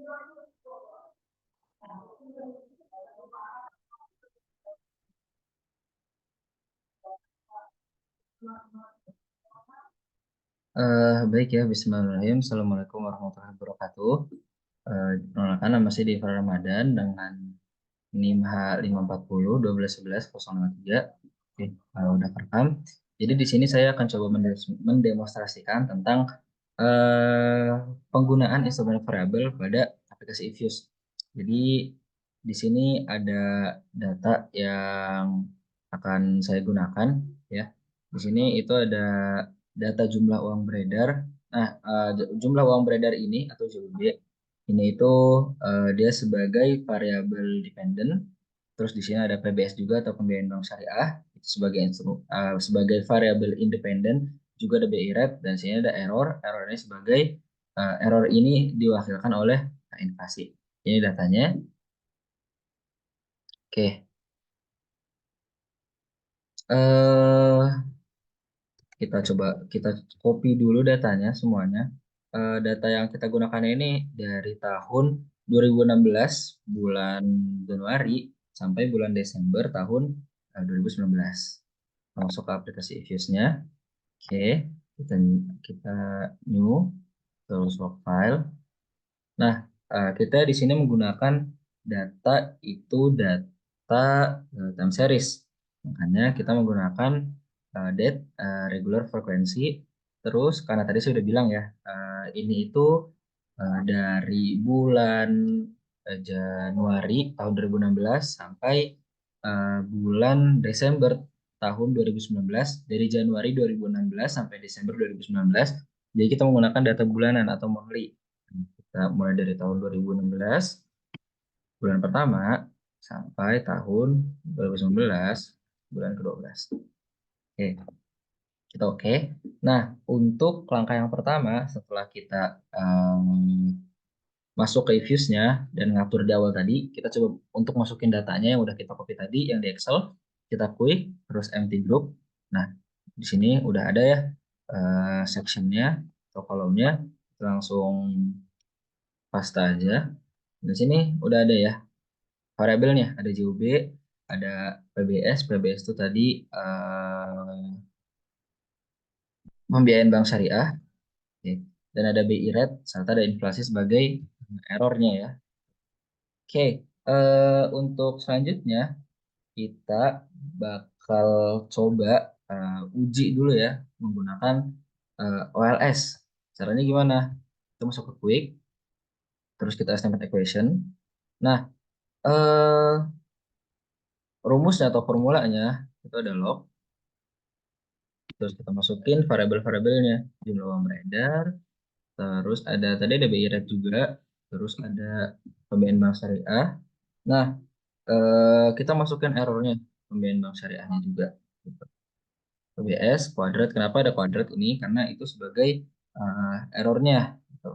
Baik ya, Bismillahirrahmanirrahim. Assalamualaikum warahmatullahi wabarakatuh. Perkenalkan, nama saya Deva Ramadan dengan NIM H540 1211 053. Oke, udah kerekam. Jadi di sini saya akan coba mendemonstrasikan tentang eh, penggunaan instrumen variabel pada aplikasi Ifuse. Jadi di sini ada data yang akan saya gunakan ya. Di sini itu ada data jumlah uang beredar. Nah, jumlah uang beredar ini atau JUB ini itu dia sebagai variabel dependent. Terus di sini ada PBS juga atau pembiayaan bank syariah itu sebagai sebagai variabel independen. Juga ada BI rate dan di sini ada error. Error ini sebagai error ini diwakilkan oleh inflasi. Ini datanya. Oke. eh kita copy dulu datanya semuanya. Data yang kita gunakan ini dari tahun 2016 bulan Januari sampai bulan Desember tahun 2019. Masuk ke aplikasi Ifuse-nya. Oke, kita kita new terus work file. Nah, kita di sini menggunakan data itu data time series. Makanya kita menggunakan date regular frequency. Terus karena tadi saya sudah bilang ya, ini itu dari bulan Januari tahun 2016 sampai bulan Desember tahun 2019. Dari Januari 2016 sampai Desember 2019. Jadi kita menggunakan data bulanan atau monthly. Kita mulai dari tahun 2016 bulan pertama sampai tahun 2019 bulan ke-12. Oke, kita oke. Nah, untuk langkah yang pertama setelah kita masuk ke Fuse-nya dan ngatur di awal tadi, kita coba untuk masukin datanya yang udah kita copy tadi yang di Excel, kita klik terus empty group. Nah, di sini udah ada ya sectionnya atau kolomnya, langsung paste aja. Di sini udah ada ya variabelnya, ada JUB, ada PBS. PBS itu tadi pembiayaan bank syariah, oke. Dan ada BI rate serta ada inflasi sebagai errornya ya. Oke, untuk selanjutnya kita bakal coba uji dulu ya menggunakan OLS. Caranya gimana? Kita masuk ke Quick, terus kita estimate equation. Nah, eh, rumusnya atau formulanya itu ada log, terus kita masukin variabel-variabelnya, jumlah uang beredar, terus ada tadi ada BI rate juga, terus ada pembiayaan bank syariah. Nah, kita masukin errornya, pembiayaan bank syariahnya juga. Gitu. PBS kuadrat, kenapa ada kuadrat ini? Karena itu sebagai errornya. Gitu.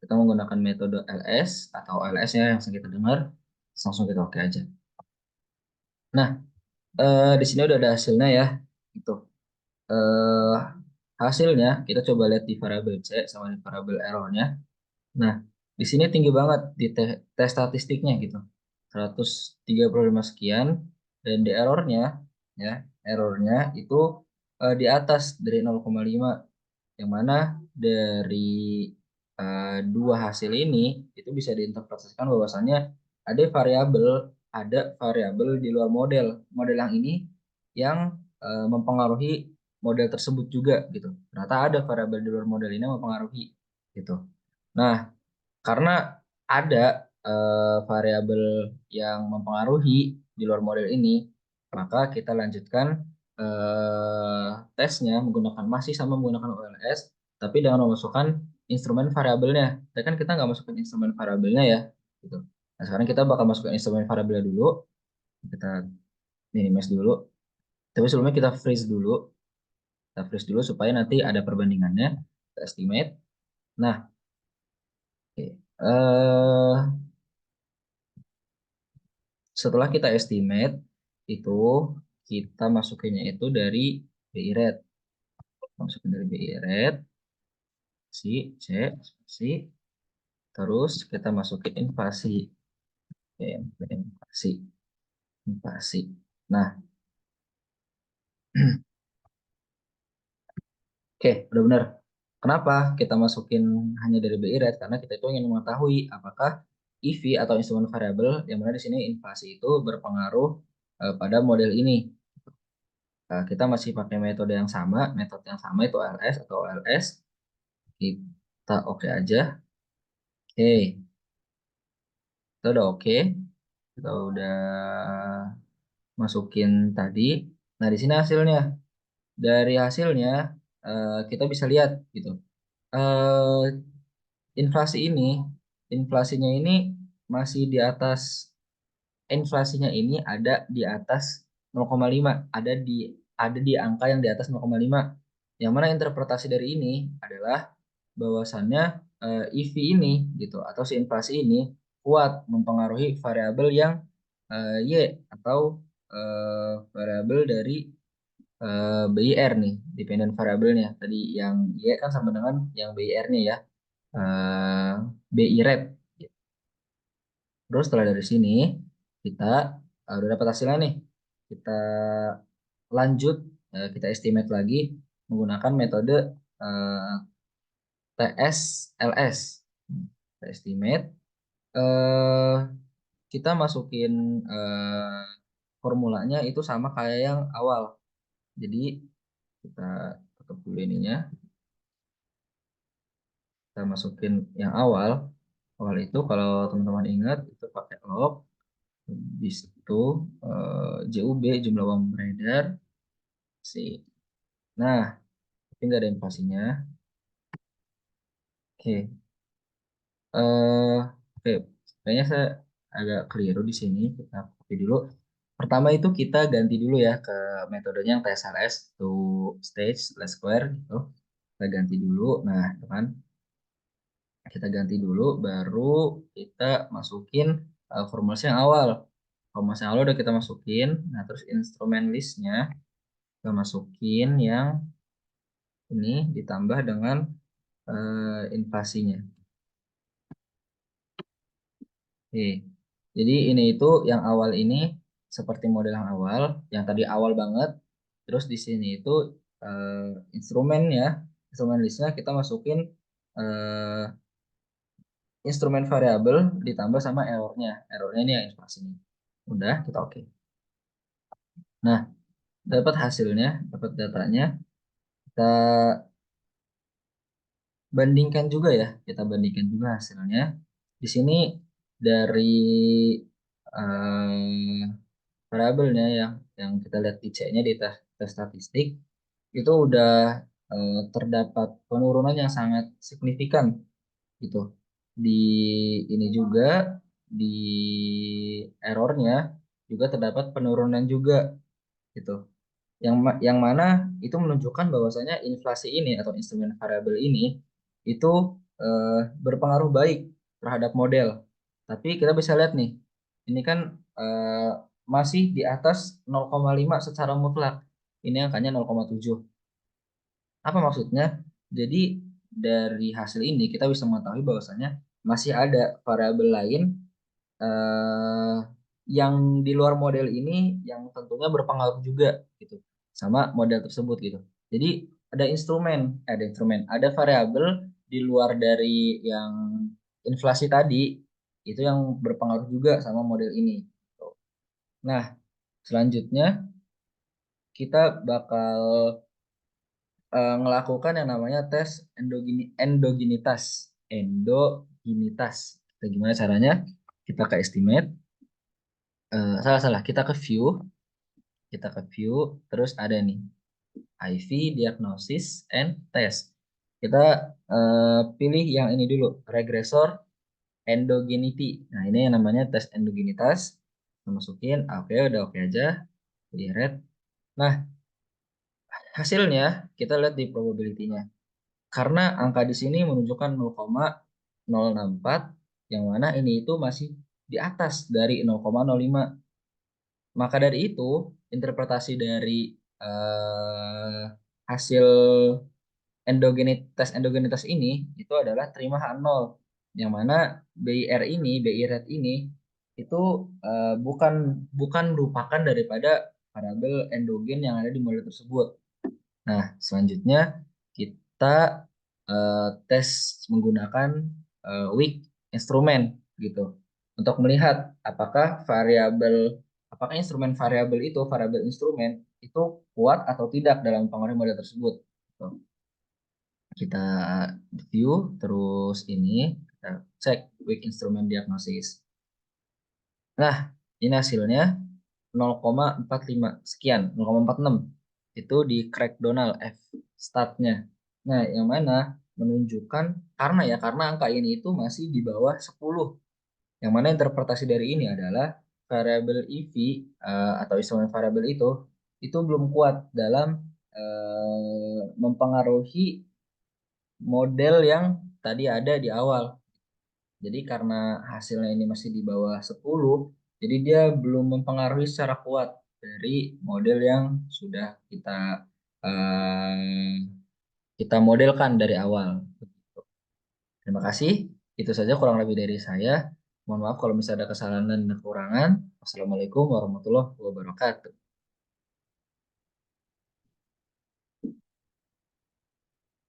Kita menggunakan metode LS atau LS ya yang sering kita dengar, langsung kita oke aja. Nah, di sini udah ada hasilnya ya. Gitu. eh, Hasilnya kita coba lihat di variabel C sama di variabel errornya. Nah, di sini tinggi banget di tes statistiknya gitu. 135 sekian dan di errornya ya, errornya itu di atas dari 0,5 yang mana dari dua hasil ini itu bisa diinterpretasikan bahwasannya ada variabel di luar model. Model yang ini yang mempengaruhi model tersebut juga gitu. Ternyata ada variabel di luar model ini yang mempengaruhi gitu. Nah, karena ada variabel yang mempengaruhi di luar model ini, maka kita lanjutkan tesnya menggunakan masih sama menggunakan OLS, tapi dengan memasukkan instrumen variabelnya. Tapi kan kita nggak masukkan instrumen variabelnya ya, gitu. Nah, sekarang kita bakal masukkan instrumen variabelnya dulu. Kita minimize dulu. Tapi sebelumnya kita freeze dulu. Kita freeze dulu supaya nanti ada perbandingannya. Kita estimate. Nah, oke. Setelah kita estimate itu kita masukinnya itu dari BI rate. Masukin dari BI rate si C si. Terus kita masukin inflasi. Oke, inflasi. Inflasi. Nah, oke, udah benar. Kenapa kita masukin hanya dari BI rate? Karena kita itu ingin mengetahui apakah EV atau instrumen variabel yang mana di sini inflasi itu berpengaruh pada model ini. Kita masih pakai metode yang sama itu LS atau LS. Kita oke aja. Oke, kita udah oke. Kita udah masukin tadi. Nah, di sini hasilnya. Dari hasilnya kita bisa lihat gitu. Eh, inflasinya ini masih di atas inflasinya ini ada di atas 0,5, ada di angka yang di atas 0,5. Yang mana interpretasi dari ini adalah bahwasannya EV ini gitu atau si inflasi ini kuat mempengaruhi variabel yang Y atau variabel dari BIR nih, dependent variabelnya. Tadi yang Y kan sama dengan yang BIR-nya ya, BI rate. Terus setelah dari sini kita udah dapat hasilnya nih. Kita lanjut, kita estimate lagi menggunakan metode eh, TSLS. Kita estimate, eh, kita masukin formulanya itu sama kayak yang awal. Jadi kita tutup dulu ininya, kita masukin yang awal. Awal itu kalau teman-teman ingat itu pakai log, habis itu JUB jumlah uang beredar sih. Nah, tapi nggak ada inflasinya. Oke, oke, kayaknya saya agak keliru di sini. Kita copy dulu. Pertama itu kita ganti dulu ya ke metodenya yang TSLS to stage less square gitu. Kita ganti dulu. Nah, itu kan kita ganti dulu, baru kita masukin formulasi yang awal. Formulasi yang awal udah kita masukin. Nah, terus instrumen listnya kita masukin yang ini ditambah dengan inflasinya. Oke. Jadi ini itu yang awal ini seperti model yang awal, yang tadi awal banget. Terus di sini itu instrumen ya, instrumen listnya kita masukin eh, instrumen variabel ditambah sama errornya. Errornya ini yang inflasi ini. Udah, kita oke. Nah, dapat hasilnya, dapat datanya. Kita bandingkan juga ya, kita bandingkan juga hasilnya. Di sini dari eh, variabelnya yang kita lihat di C-nya di tes statistik itu udah terdapat penurunan yang sangat signifikan gitu. Di ini juga di errornya juga terdapat penurunan juga gitu. Yang mana itu menunjukkan bahwasanya inflasi ini atau instrumen variabel ini itu berpengaruh baik terhadap model. Tapi kita bisa lihat nih, ini kan masih di atas 0,5 secara mutlak. Ini angkanya 0,7. Apa maksudnya? Jadi dari hasil ini kita bisa mengetahui bahwasanya masih ada variabel lain eh, yang di luar model ini yang tentunya berpengaruh juga gitu sama model tersebut gitu. Jadi ada variabel di luar dari yang inflasi tadi itu yang berpengaruh juga sama model ini. Nah, selanjutnya kita bakal melakukan yang namanya tes endogenitas. Endogenitas. Gimana caranya? Kita ke estimate. Salah-salah. Kita ke view, terus ada nih IV diagnosis and test. Kita pilih yang ini dulu, regressor endogeneity. Nah, ini yang namanya tes endogenitas. Kita masukin, oke, udah oke aja. Pilih red. Nah, hasilnya kita lihat di probability-nya. Karena angka di sini menunjukkan 0,064, yang mana ini itu masih di atas dari 0,05. Maka dari itu, interpretasi dari eh, hasil tes endogenitas ini itu adalah terima H0. Yang mana BI rate ini itu bukan bukan merupakan daripada variabel endogen yang ada di model tersebut. Nah, selanjutnya kita tes menggunakan weak instrumen gitu untuk melihat apakah instrumen variabel itu variabel instrumen itu kuat atau tidak dalam pengaruh model tersebut. Gitu. Kita view terus ini kita cek weak instrument diagnosis. Nah, ini hasilnya 0,45 sekian, 0,46. Itu di crack Donald F statnya. Nah, yang mana menunjukkan karena angka ini itu masih di bawah 10. Yang mana interpretasi dari ini adalah variabel EV atau instrumen variabel itu belum kuat dalam mempengaruhi model yang tadi ada di awal. Jadi karena hasilnya ini masih di bawah 10, jadi dia belum mempengaruhi secara kuat dari model yang sudah eh, kita modelkan dari awal. Terima kasih. Itu saja kurang lebih dari saya. Mohon maaf kalau misalnya ada kesalahan dan kekurangan. Wassalamualaikum warahmatullahi wabarakatuh.